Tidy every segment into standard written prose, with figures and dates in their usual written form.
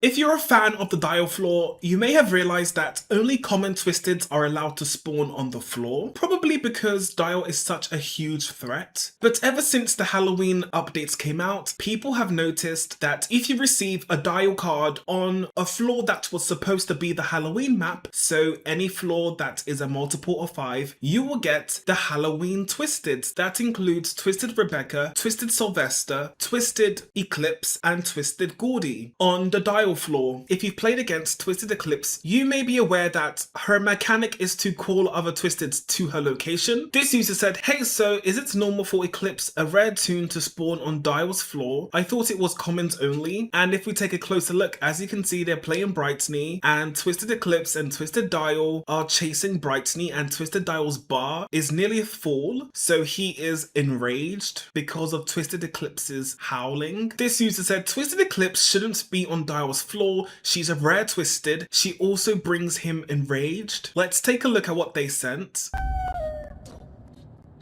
If you're a fan of the dial floor, you may have realized that only common twisteds are allowed to spawn on the floor, probably because dial is such a huge threat. But ever since the Halloween updates came out, people have noticed that if you receive a dial card on a floor that was supposed to be the Halloween map, so any floor that is a multiple of 5, you will get the Halloween twisteds. That includes Twisted Rebecca, Twisted Sylvester, Twisted Eclipse, and Twisted Gordy. On the dial floor, if you've played against Twisted Eclipse, you may be aware that her mechanic is to call other Twisteds to her location. This user said, "Hey, so is it normal for Eclipse, a rare toon, to spawn on Dial's floor? I thought it was commons only." And if we take a closer look, as you can see, they're playing Brightney, and Twisted Eclipse and Twisted Dial are chasing Brightney, and Twisted Dial's bar is nearly full, so he is enraged because of Twisted Eclipse's howling. This user said, "Twisted Eclipse shouldn't be on Dial's floor. She's a rare Twisted. She also brings him enraged." Let's take a look at what they sent.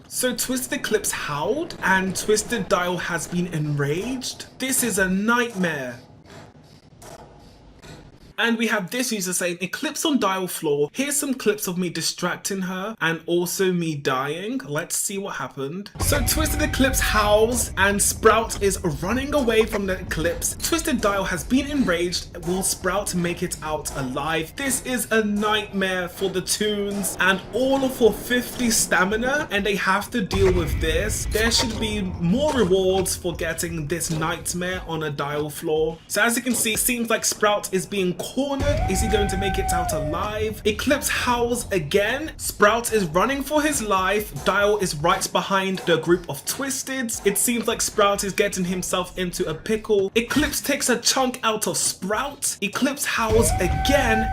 So Twisted Eclipse howled and Twisted Dial has been enraged. This is a nightmare. And we have this user saying, "Eclipse on dial floor. Here's some clips of me distracting her and also me dying." Let's see what happened. So Twisted Eclipse howls and Sprout is running away from the Eclipse. Twisted Dial has been enraged. Will Sprout make it out alive? This is a nightmare for the toons, and all for 50 stamina, and they have to deal with this. There should be more rewards for getting this nightmare on a dial floor. So as you can see, it seems like Sprout is being cornered. Is he going to make it out alive? Eclipse howls again. Sprout is running for his life. Dial is right behind the group of Twisteds. It seems like Sprout is getting himself into a pickle. Eclipse takes a chunk out of Sprout. Eclipse howls again,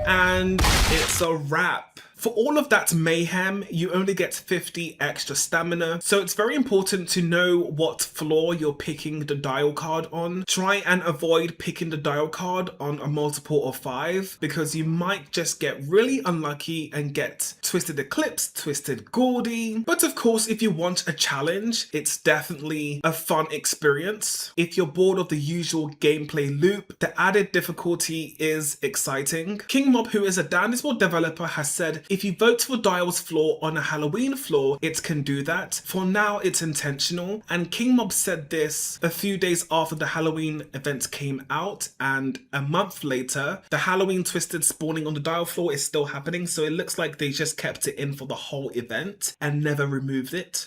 and it's a wrap. For all of that mayhem, you only get 50 extra stamina, so it's very important to know what floor you're picking the dial card on. Try and avoid picking the dial card on a multiple of 5, because you might just get really unlucky and get Twisted Eclipse, Twisted Gordy. But of course, if you want a challenge, it's definitely a fun experience. If you're bored of the usual gameplay loop, the added difficulty is exciting. King Mob, who is a Dandysport developer, has said, "If you vote for Dial's floor on a Halloween floor, it can do that. For now, it's intentional." And King Mob said this a few days after the Halloween event came out, and a month later, the Halloween Twisted spawning on the Dial floor is still happening, so it looks like they just kept it in for the whole event and never removed it.